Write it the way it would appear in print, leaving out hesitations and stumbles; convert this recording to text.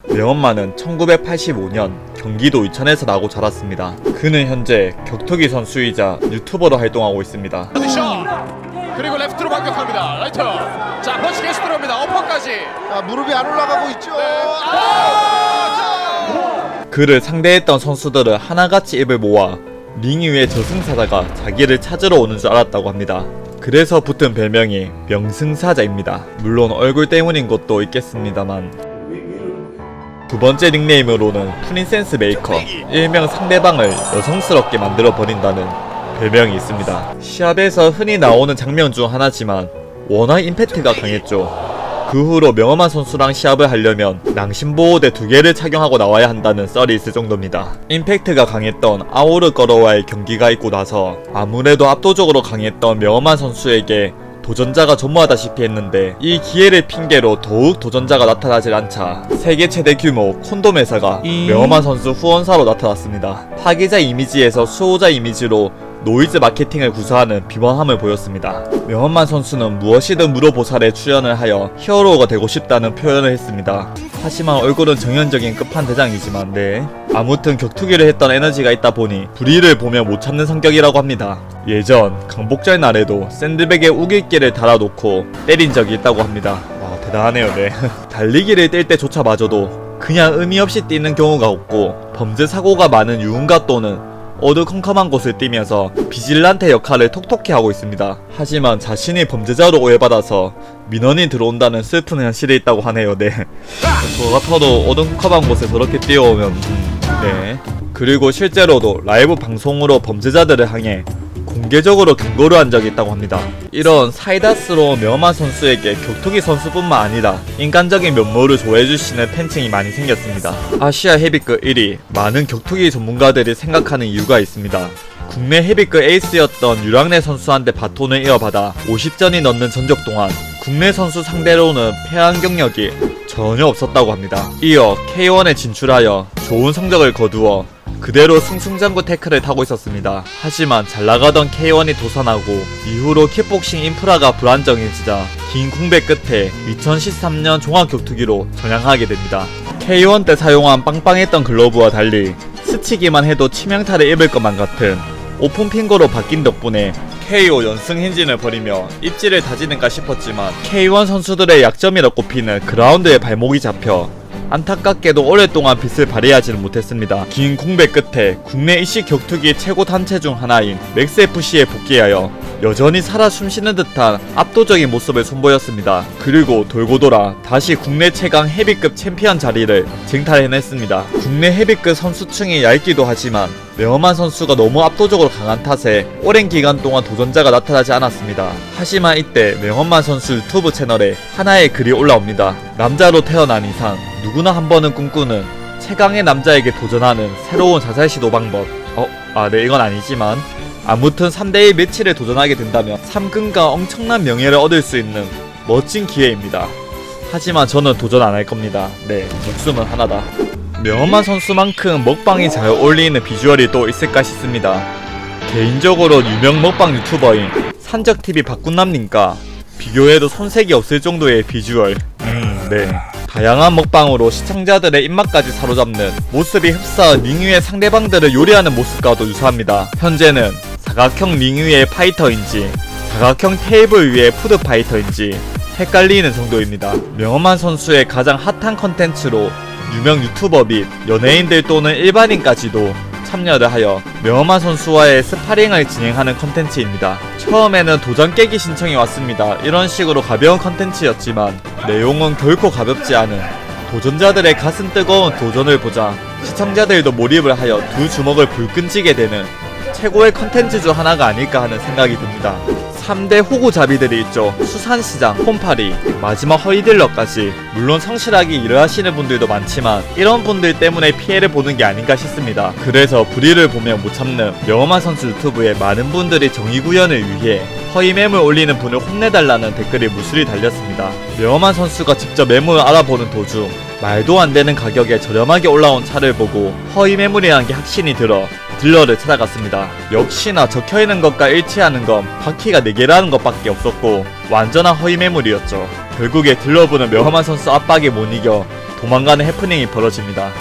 명엄마는 1985년 경기도 이천에서 나고 자랐습니다. 그는 현재 격투기 선수이자 유튜버로 활동하고 있습니다. 그리고 레프트로 반격합니다. 라이트. 자, 펀치 계속 들어옵니다. 어퍼까지. 자, 무릎이 안 올라가고 있죠. 그를 상대했던 선수들은 하나같이 입을 모아 링 위에 저승사자가 자기를 찾으러 오는 줄 알았다고 합니다. 그래서 붙은 별명이 명승사자입니다. 물론 얼굴 때문인 것도 있겠습니다만, 두 번째 닉네임으로는 프린세스 메이커, 일명 상대방을 여성스럽게 만들어 버린다는 별명이 있습니다. 시합에서 흔히 나오는 장면 중 하나지만 워낙 임팩트가 강했죠. 그 후로 명엄한 선수랑 시합을 하려면 낭심보호대 2개를 착용하고 나와야 한다는 썰이 있을 정도입니다. 임팩트가 강했던 아오르 거러와의 경기가 있고 나서 아무래도 압도적으로 강했던 명엄한 선수에게 도전자가 전무하다시피 했는데, 이 기회를 핑계로 더욱 도전자가 나타나질 않자 세계 최대 규모 콘돔 회사가 명엄한 선수 후원사로 나타났습니다. 파기자 이미지에서 수호자 이미지로 노이즈 마케팅을 구사하는 비범함을 보였습니다. 명엄만 선수는 무엇이든 물어보살에 출연을 하여 히어로가 되고 싶다는 표현을 했습니다. 하지만 얼굴은 정연적인 끝판대장이지만 아무튼 격투기를 했던 에너지가 있다 보니 불의를 보며 못 참는 성격이라고 합니다. 예전 강복절 날에도 샌드백에 우길기를 달아놓고 때린 적이 있다고 합니다. 와, 대단하네요. 달리기를 뛸 때조차마저도 그냥 의미 없이 뛰는 경우가 없고, 범죄 사고가 많은 유흥가 또는 어두컴컴한 곳을 뛰면서 비질란테 역할을 톡톡히 하고 있습니다. 하지만 자신이 범죄자로 오해받아서 민원이 들어온다는 슬픈 현실이 있다고 하네요. 저 같아도 어두컴컴한 곳에 저렇게 뛰어오면 그리고 실제로도 라이브 방송으로 범죄자들을 향해 공개적으로 경고를 한 적이 있다고 합니다. 이런 사이다스러운 명엄한 선수에게 격투기 선수뿐만 아니라 인간적인 면모를 좋아해주시는 팬층이 많이 생겼습니다. 아시아 헤비급 1위, 많은 격투기 전문가들이 생각하는 이유가 있습니다. 국내 헤비급 에이스였던 유랑래 선수한테 바톤을 이어받아 50전이 넘는 전적 동안 국내 선수 상대로는 패한 경력이 전혀 없었다고 합니다. 이어 K1에 진출하여 좋은 성적을 거두어 그대로 승승장구 태클을 타고 있었습니다. 하지만 잘나가던 K1이 도산하고 이후로 킥복싱 인프라가 불안정해지자 긴 공백 끝에 2013년 종합격투기로 전향하게 됩니다. K1 때 사용한 빵빵했던 글러브와 달리 스치기만 해도 치명타를 입을 것만 같은 오픈핑거로 바뀐 덕분에 KO 연승 행진을 벌이며 입지를 다지는가 싶었지만, K1 선수들의 약점이라 꼽히는 그라운드에 발목이 잡혀 안타깝게도 오랫동안 빛을 발휘하지는 못했습니다. 긴 공백 끝에 국내 이식 격투기 최고 단체 중 하나인 맥스FC에 복귀하여 여전히 살아 숨쉬는 듯한 압도적인 모습을 선보였습니다. 그리고 돌고 돌아 다시 국내 최강 헤비급 챔피언 자리를 쟁탈해냈습니다. 국내 헤비급 선수층이 얇기도 하지만 명엄한 선수가 너무 압도적으로 강한 탓에 오랜 기간 동안 도전자가 나타나지 않았습니다. 하지만 이때 명엄만 선수 유튜브 채널에 하나의 글이 올라옵니다. 남자로 태어난 이상 누구나 한 번은 꿈꾸는 최강의 남자에게 도전하는 새로운 자살 시도 방법. 이건 아니지만 아무튼 3대1 매치를 도전하게 된다면 3금과 엄청난 명예를 얻을 수 있는 멋진 기회입니다. 하지만 저는 도전 안 할 겁니다. 목숨은 하나다. 명엄한 선수만큼 먹방이 잘 어울리는 비주얼이 또 있을까 싶습니다. 개인적으로 유명 먹방 유튜버인 산적TV 박군남님과 비교해도 손색이 없을 정도의 비주얼. 다양한 먹방으로 시청자들의 입맛까지 사로잡는 모습이 흡사한 링 위의 상대방들을 요리하는 모습과도 유사합니다. 현재는 사각형 링 위의 파이터인지 사각형 테이블 위의 푸드 파이터인지 헷갈리는 정도입니다. 명엄한 선수의 가장 핫한 컨텐츠로 유명 유튜버 및 연예인들 또는 일반인까지도 참여를 하여 명엄한 선수와의 스파링을 진행하는 컨텐츠입니다. 처음에는 도전 깨기 신청이 왔습니다. 이런 식으로 가벼운 컨텐츠였지만 내용은 결코 가볍지 않은 도전자들의 가슴 뜨거운 도전을 보자 시청자들도 몰입을 하여 두 주먹을 불끈지게 되는 최고의 컨텐츠 중 하나가 아닐까 하는 생각이 듭니다. 3대 호구잡이들이 있죠. 수산시장, 홈파리, 마지막 허위딜러까지. 물론 성실하게 일을 하시는 분들도 많지만 이런 분들 때문에 피해를 보는 게 아닌가 싶습니다. 그래서 불의를 보며 못 참는 명엄한 선수 유튜브에 많은 분들이 정의구현을 위해 허위 매물 올리는 분을 혼내달라는 댓글이 무수히 달렸습니다. 명엄한 선수가 직접 매물을 알아보는 도중 말도 안 되는 가격에 저렴하게 올라온 차를 보고 허위 매물이라는 게 확신이 들어 딜러를 찾아갔습니다. 역시나 적혀있는 것과 일치하는 건 바퀴가 4개라는 것밖에 없었고 완전한 허위 매물이었죠. 결국에 딜러분은 명엄한 선수 압박에 못 이겨 도망가는 해프닝이 벌어집니다.